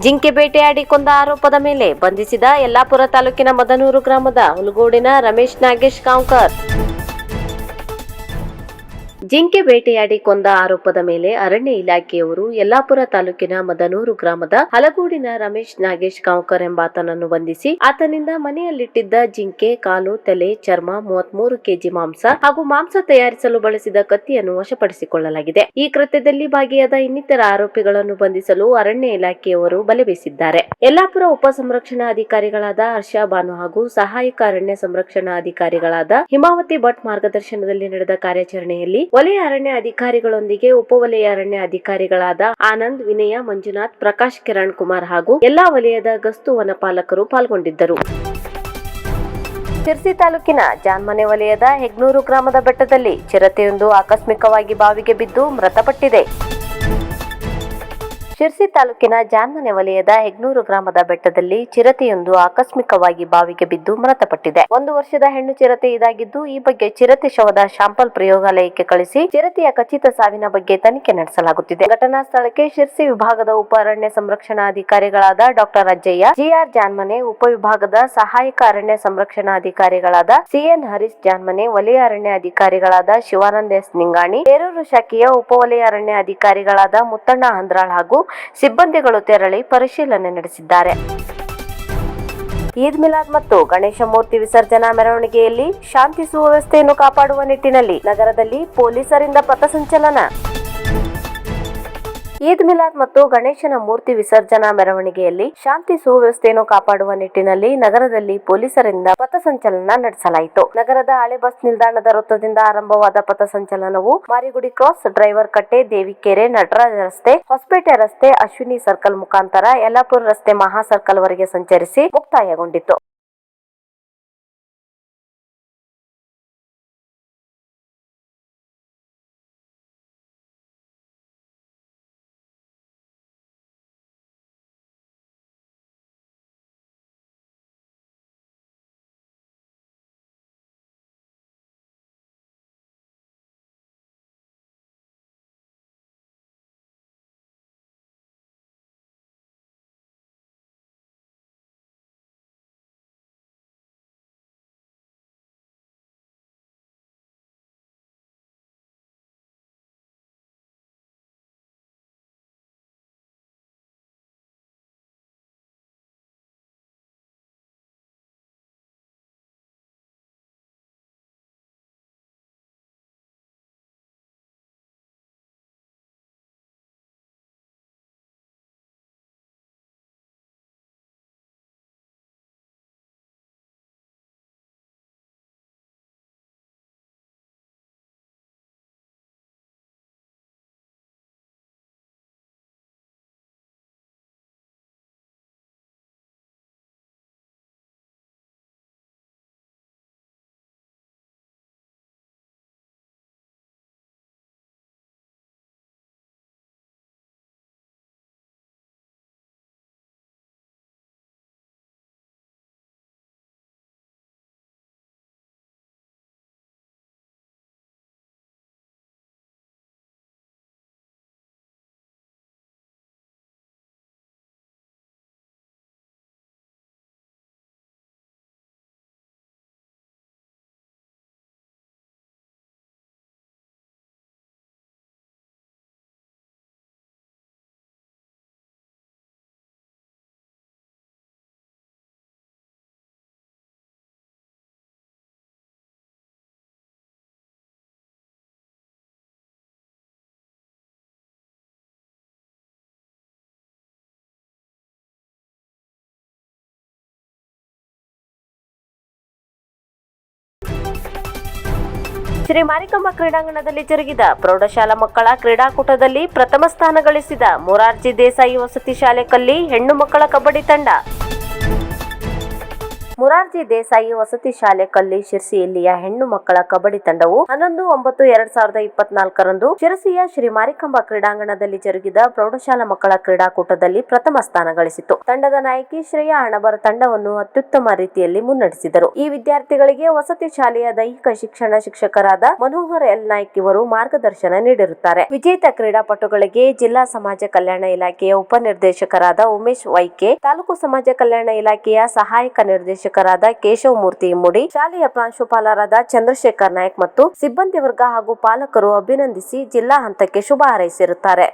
ಜಿಂಕೆ ಬೇಟೆಯಾಡಿ ಕೊಂದ ಆರೋಪದ ಮೇಲೆ ಬಂಧಿಸಿದ ಯಲ್ಲಾಪುರ ತಾಲೂಕಿನ ಮದನೂರು ಗ್ರಾಮದ ಹುಲಗೋಡಿನ ರಮೇಶ್ ನಾಗೇಶ್ ಕಾಂವ್ಕರ್. ಜಿಂಕೆ ಬೇಟೆಯಾಡಿ ಕೊಂದ ಆರೋಪದ ಮೇಲೆ ಅರಣ್ಯ ಇಲಾಖೆಯವರು ಯಲ್ಲಾಪುರ ತಾಲೂಕಿನ ಮದನೂರು ಗ್ರಾಮದ ಹಲಗೋಡಿನ ರಮೇಶ್ ನಾಗೇಶ್ ಕಾಂವ್ಕರ್ ಎಂಬಾತನನ್ನು ಬಂಧಿಸಿ ಆತನಿಂದ ಮನೆಯಲ್ಲಿಟ್ಟಿದ್ದ ಜಿಂಕೆ ಕಾಲು, ತಲೆ, ಚರ್ಮ, 33 ಕೆಜಿ ಮಾಂಸ ಹಾಗೂ ಮಾಂಸ ತಯಾರಿಸಲು ಬಳಸಿದ ಕತ್ತಿಯನ್ನು ವಶಪಡಿಸಿಕೊಳ್ಳಲಾಗಿದೆ. ಈ ಕೃತ್ಯದಲ್ಲಿ ಭಾಗಿಯಾದ ಇನ್ನಿತರ ಆರೋಪಿಗಳನ್ನು ಬಂಧಿಸಲು ಅರಣ್ಯ ಇಲಾಖೆಯವರು ಬಲೆ ಬೀಸಿದ್ದಾರೆ. ಯಲ್ಲಾಪುರ ಉಪ ಸಂರಕ್ಷಣಾ ಅಧಿಕಾರಿಗಳಾದ ಹರ್ಷ ಭಾನು ಹಾಗೂ ಸಹಾಯಕ ಅರಣ್ಯ ಸಂರಕ್ಷಣಾ ಅಧಿಕಾರಿಗಳಾದ ಹಿಮಾವತಿ ಭಟ್ ಮಾರ್ಗದರ್ಶನದಲ್ಲಿ ನಡೆದ ಕಾರ್ಯಾಚರಣೆಯಲ್ಲಿ ವಲಯ ಅರಣ್ಯ ಅಧಿಕಾರಿಗಳೊಂದಿಗೆ ಉಪವಲಯ ಅರಣ್ಯ ಅಧಿಕಾರಿಗಳಾದ ಆನಂದ್, ವಿನಯ, ಮಂಜುನಾಥ್, ಪ್ರಕಾಶ್, ಕಿರಣ್ ಕುಮಾರ್ ಹಾಗೂ ಎಲ್ಲಾ ವಲಯದ ಗಸ್ತು ವನಪಾಲಕರು ಪಾಲ್ಗೊಂಡಿದ್ದರು. ಶಿರ್ಸಿ ತಾಲೂಕಿನ ಜಾನ್ಮನೆ ವಲಯದ ಹೆಗ್ನೂರು ಗ್ರಾಮದ ಬೆಟ್ಟದಲ್ಲಿ ಚಿರತೆಯೊಂದು ಆಕಸ್ಮಿಕವಾಗಿ ಬಾವಿಗೆ ಬಿದ್ದು ಮೃತಪಟ್ಟಿದೆ. ಶಿರ್ಸಿ ತಾಲೂಕಿನ ಜಾನ್ಮನೆ ವಲಯದ ಹೆಗ್ನೂರು ಗ್ರಾಮದ ಬೆಟ್ಟದಲ್ಲಿ ಚಿರತೆಯೊಂದು ಆಕಸ್ಮಿಕವಾಗಿ ಬಾವಿಗೆ ಬಿದ್ದು ಮೃತಪಟ್ಟಿದೆ. 1 ವರ್ಷದ ಹೆಣ್ಣು ಚಿರತೆ ಇದಾಗಿದ್ದು, ಈ ಬಗ್ಗೆ ಚಿರತೆ ಶವದ ಶಾಂಪಲ್ ಪ್ರಯೋಗಾಲಯಕ್ಕೆ ಕಳಿಸಿ ಚಿರತೆಯ ಖಚಿತ ಸಾವಿನ ಬಗ್ಗೆ ತನಿಖೆ ನಡೆಸಲಾಗುತ್ತಿದೆ. ಘಟನಾ ಸ್ಥಳಕ್ಕೆ ಶಿರ್ಸಿ ವಿಭಾಗದ ಉಪ ಅರಣ್ಯ ಸಂರಕ್ಷಣಾಧಿಕಾರಿಗಳಾದ ಡಾಕ್ಟರ್ ಅಜ್ಜಯ್ಯ, ಜಿಆರ್ ಜಾನ್ಮನೆ, ಉಪವಿಭಾಗದ ಸಹಾಯಕ ಅರಣ್ಯ ಸಂರಕ್ಷಣಾಧಿಕಾರಿಗಳಾದ ಸಿಎನ್ ಹರೀಶ್ ಜಾನ್ಮನೆ, ವಲಯ ಅರಣ್ಯ ಅಧಿಕಾರಿಗಳಾದ ಶಿವಾನಂದ ಎಸ್ ನಿಂಗಾಣಿ, ಹೇರೂರು ಶಾಖೆಯ ಉಪವಲಯ ಅರಣ್ಯ ಅಧಿಕಾರಿಗಳಾದ ಮುತ್ತಣ್ಣ ಹಂದ್ರಾಳ್ ಹಾಗೂ ಸಿಬ್ಬಂದಿಗಳು ತೆರಳಿ ಪರಿಶೀಲನೆ ನಡೆಸಿದ್ದಾರೆ. ಈದ್ ಮಿಲಾದ್ ಮತ್ತು ಗಣೇಶ ಮೂರ್ತಿ ವಿಸರ್ಜನಾ ಮೆರವಣಿಗೆಯಲ್ಲಿ ಶಾಂತಿ ಸುವ್ಯವಸ್ಥೆಯನ್ನು ಕಾಪಾಡುವ ನಿಟ್ಟಿನಲ್ಲಿ ನಗರದಲ್ಲಿ ಪೊಲೀಸರಿಂದ ಪಥಸಂಚಲನ. ಈದ್ ಮಿಲಾದ್ ಮತ್ತು ಗಣೇಶನ ಮೂರ್ತಿ ವಿಸರ್ಜನಾ ಮೆರವಣಿಗೆಯಲ್ಲಿ ಶಾಂತಿ ಸುವ್ಯವಸ್ಥೆಯನ್ನು ಕಾಪಾಡುವ ನಿಟ್ಟಿನಲ್ಲಿ ನಗರದಲ್ಲಿ ಪೊಲೀಸರಿಂದ ಪಥಸಂಚಲನ ನಡೆಸಲಾಯಿತು. ನಗರದ ಹಳೆ ಬಸ್ ನಿಲ್ದಾಣದ ವೃತ್ತದಿಂದ ಆರಂಭವಾದ ಪಥಸಂಚಲನವು ಮಾರಿಗುಡಿ ಕ್ರಾಸ್, ಡ್ರೈವರ್ ಕಟ್ಟೆ, ದೇವಿಕೆರೆ, ನಟರಾಜ ರಸ್ತೆ, ಹೊಸಪೇಟೆ ರಸ್ತೆ, ಅಶ್ವಿನಿ ಸರ್ಕಲ್ ಮುಖಾಂತರ ಯಲ್ಲಾಪುರ ರಸ್ತೆ ಮಹಾ ಸರ್ಕಲ್ ವರೆಗೆ ಸಂಚರಿಸಿ ಮುಕ್ತಾಯಗೊಂಡಿತು. ಶ್ರೀ ಮಾರಿಕಮ್ಮ ಕ್ರೀಡಾಂಗಣದಲ್ಲಿ ಜರುಗಿದ ಪ್ರೌಢಶಾಲಾ ಮಕ್ಕಳ ಕ್ರೀಡಾಕೂಟದಲ್ಲಿ ಪ್ರಥಮ ಸ್ಥಾನ ಗಳಿಸಿದ ಮೊರಾರ್ಜಿ ದೇಸಾಯಿ ವಸತಿ ಶಾಲೆ ಕಲ್ಲಿ ಹೆಣ್ಣು ಮಕ್ಕಳ ಕಬಡ್ಡಿ ತಂಡ. ಮುರಾರ್ಜಿ ದೇಸಾಯಿ ವಸತಿ ಶಾಲೆ ಕಲ್ಲಿ ಶಿರ್ಸಿಯಲ್ಲಿಯ ಹೆಣ್ಣು ಮಕ್ಕಳ ಕಬಡ್ಡಿ ತಂಡವು 11/9/2024ರಂದು ಶಿರಸಿಯ ಶ್ರೀ ಮಾರಿಕಾಂಬಾ ಕ್ರೀಡಾಂಗಣದಲ್ಲಿ ಜರುಗಿದ ಪ್ರೌಢಶಾಲಾ ಮಕ್ಕಳ ಕ್ರೀಡಾಕೂಟದಲ್ಲಿ ಪ್ರಥಮ ಸ್ಥಾನ ಗಳಿಸಿತು. ತಂಡದ ನಾಯಕಿ ಶ್ರೇಯಾ ಅಣಬರ್ ತಂಡವನ್ನು ಅತ್ಯುತ್ತಮ ರೀತಿಯಲ್ಲಿ ಮುನ್ನಡೆಸಿದರು. ಈ ವಿದ್ಯಾರ್ಥಿಗಳಿಗೆ ವಸತಿ ಶಾಲೆಯ ದೈಹಿಕ ಶಿಕ್ಷಣ ಶಿಕ್ಷಕರಾದ ಮನೋಹರ್ ಎಲ್ ನಾಯ್ಕ್ ಇವರು ಮಾರ್ಗದರ್ಶನ ನೀಡಿರುತ್ತಾರೆ. ವಿಜೇತ ಕ್ರೀಡಾಪಟುಗಳಿಗೆ ಜಿಲ್ಲಾ ಸಮಾಜ ಕಲ್ಯಾಣ ಇಲಾಖೆಯ ಉಪನಿರ್ದೇಶಕರಾದ ಉಮೇಶ್ ವೈಕೆ, ತಾಲೂಕು ಸಮಾಜ ಕಲ್ಯಾಣ ಇಲಾಖೆಯ ಸಹಾಯಕ ನಿರ್ದೇಶಕರಾದ ಕೇಶವ ಮೂರ್ತಿ ಇಮ್ಮುಡಿ, ಶಾಲೆಯ ಪ್ರಾಂಶುಪಾಲರಾದ ಚಂದ್ರಶೇಖರ್ ನಾಯ್ಕ್ ಮತ್ತು ಸಿಬ್ಬಂದಿ ವರ್ಗ ಹಾಗೂ ಪಾಲಕರು ಅಭಿನಂದಿಸಿ ಜಿಲ್ಲಾ ಹಂತಕ್ಕೆ ಶುಭ ಹಾರೈಸಿರುತ್ತಾರೆ.